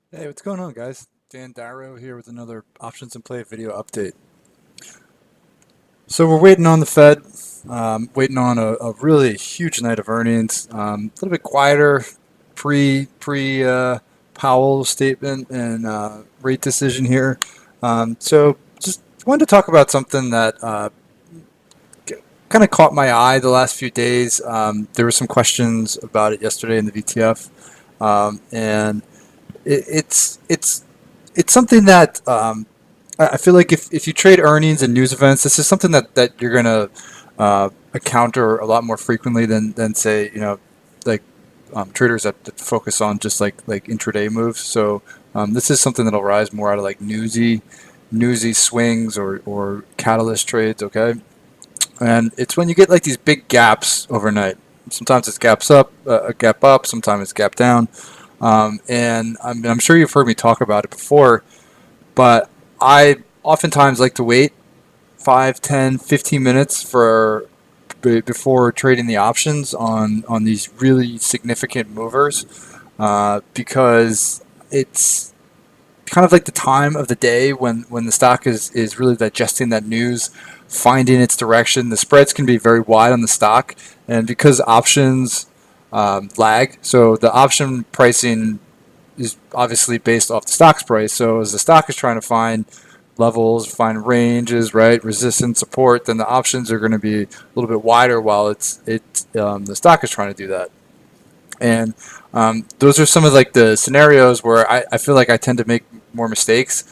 Hey, what's going on, guys? Dan Darrow here with another Options in Play video update. So we're waiting on the Fed, waiting on a really huge night of earnings. A little bit quieter pre Powell statement and rate decision here. So just wanted to talk about something that kind of caught my eye the last few days. There were some questions about it yesterday in the VTF, and it's it's something that I feel like if you trade earnings and news events, this is something that you're gonna encounter a lot more frequently than say like traders that focus on just like intraday moves. So this is something that'll rise more out of like newsy swings or catalyst trades. Okay, and it's when you get like these big gaps overnight. Sometimes it's gaps up, a gap up. Sometimes it's gap down. And I'm sure you've heard me talk about it before, but I oftentimes like to wait 5, 10, 15 minutes before trading the options on these really significant movers because it's kind of like the time of the day when the stock is really digesting that news, finding its direction. The spreads can be very wide on the stock, and because options lag, so the option pricing is obviously based off the stock's price. So as the stock is trying to find levels, find ranges, right, resistance, support, then the options are going to be a little bit wider while the stock is trying to do that. And those are some of like the scenarios where I feel like I tend to make more mistakes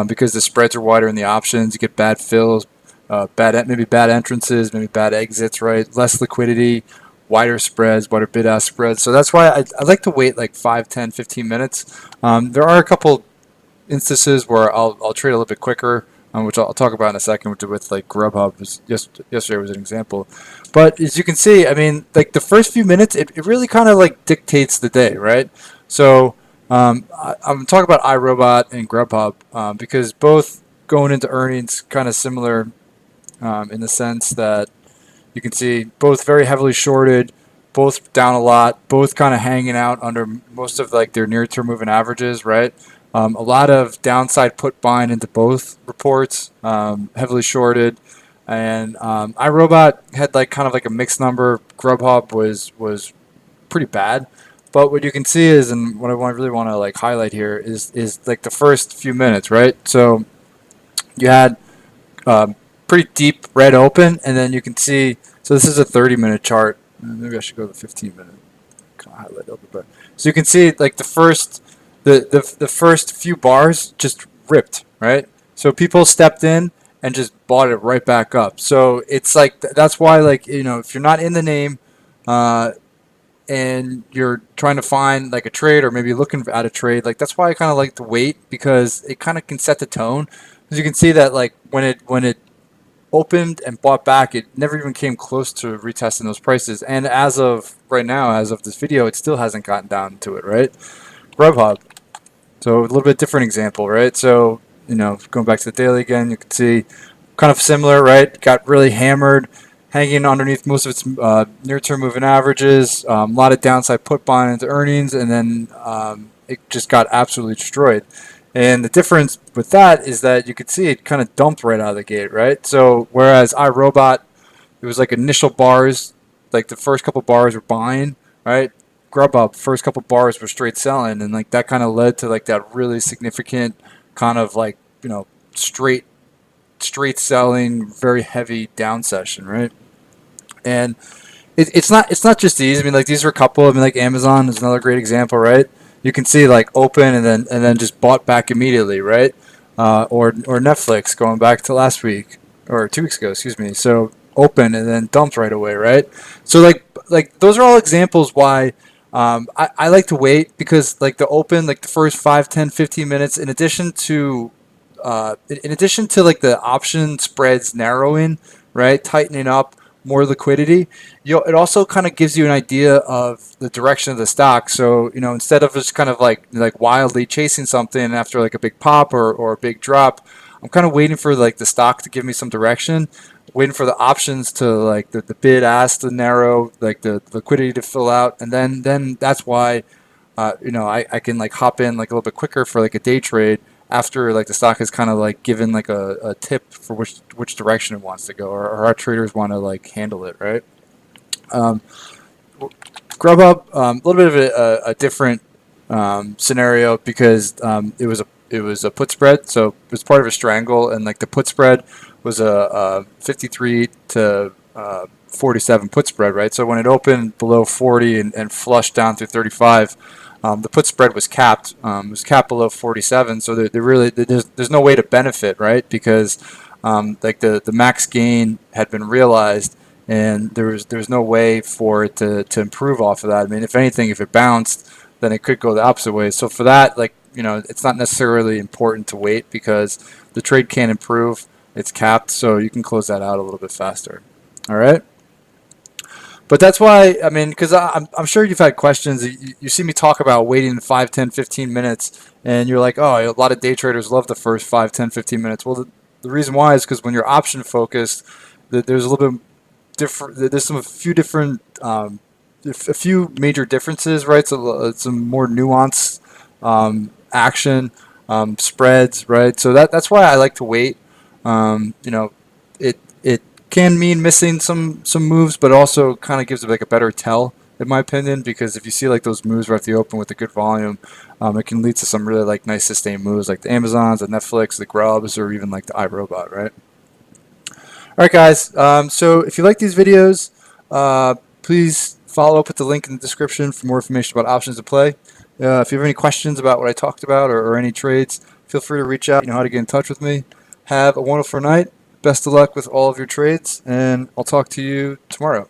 because the spreads are wider in the options. You get bad fills, maybe bad entrances, maybe bad exits, right? Less liquidity, wider spreads, wider bid-ask spreads. So that's why I like to wait like 5, 10, 15 minutes. There are a couple instances where I'll trade a little bit quicker, which I'll talk about in a second, with like Grubhub. Yesterday was an example. But as you can see, I mean, like the first few minutes, it really kind of like dictates the day, right? So I'm talking about iRobot and Grubhub because both going into earnings kind of similar in the sense that you can see both very heavily shorted, both down a lot, both kind of hanging out under most of like their near-term moving averages, right? A lot of downside put buying into both reports, heavily shorted, and iRobot had like kind of like a mixed number. Grubhub was pretty bad, but what you can see is, and what really want to like highlight here is like the first few minutes, right? So you had um, pretty deep red open, and then you can see. So this is a 30-minute chart. Maybe I should go to the 15-minute. Kind of highlight a little bit better. So you can see like the first few bars just ripped, right? So people stepped in and just bought it right back up. So it's like that's why like if you're not in the name. And you're trying to find like a trade or maybe looking at a trade, like that's why I kind of like to wait because it kind of can set the tone. As you can see that like when it opened and bought back, it never even came close to retesting those prices. And as of right now, as of this video, it still hasn't gotten down to it, right? Grubhub. So a little bit different example, right? So, going back to the daily again, you can see kind of similar, right? Got really hammered, hanging underneath most of its near-term moving averages. A lot of downside put buying into earnings, and then it just got absolutely destroyed. And the difference with that is that you could see it kind of dumped right out of the gate, right? So whereas iRobot, it was like initial bars, like the first couple bars were buying, right? Grubhub, first couple bars were straight selling, and like that kind of led to like that really significant kind of like straight selling, very heavy down session, right? And it's not just these. I mean, like these are a couple. I mean, like Amazon is another great example, right? You can see like open and then just bought back immediately, right? Or Netflix going back to last week or 2 weeks ago, excuse me. So open and then dumped right away, right? So like those are all examples why I like to wait because like the open, like the first 5, 10, 15 minutes, in addition to like the option spreads narrowing, right, tightening up, more liquidity, it also kind of gives you an idea of the direction of the stock. So instead of just kind of like wildly chasing something after like a big pop or a big drop, I'm kind of waiting for like the stock to give me some direction, waiting for the options to like the bid ask to narrow, like the liquidity to fill out, and then that's why I can like hop in like a little bit quicker for like a day trade after like the stock has kind of like given like a tip for which direction it wants to go, or our traders want to like handle it, right? Um, Grubhub, a little bit of a different scenario because it was a put spread, so it was part of a strangle, and like the put spread was a 53 to 47 put spread, right? So when it opened below 40 and flushed down through 35, the put spread was capped. It was capped below 47, so there's no way to benefit, right? Because like the max gain had been realized, and there's no way for it to improve off of that. I mean, if anything, if it bounced, then it could go the opposite way. So for that, like, it's not necessarily important to wait because the trade can't improve. It's capped, so you can close that out a little bit faster. All right. But that's why, I mean, because I'm sure you've had questions. You see me talk about waiting 5, 10, 15 minutes, and you're like, oh, a lot of day traders love the first 5, 10, 15 minutes. Well, the reason why is because when you're option focused, there's a little bit different. There's a few different, a few major differences, right? So some more nuanced action, spreads, right? So that's why I like to wait. It can mean missing some moves, but also kind of gives it like a better tell, in my opinion, because if you see like those moves right at the open with a good volume, it can lead to some really like nice sustained moves like the Amazons, the Netflix, the Grubs, or even like the iRobot, right? All right, guys. So if you like these videos, please follow up with the link in the description for more information about options to play. If you have any questions about what I talked about or any trades, feel free to reach out. You know how to get in touch with me. Have a wonderful night. Best of luck with all of your trades, and I'll talk to you tomorrow.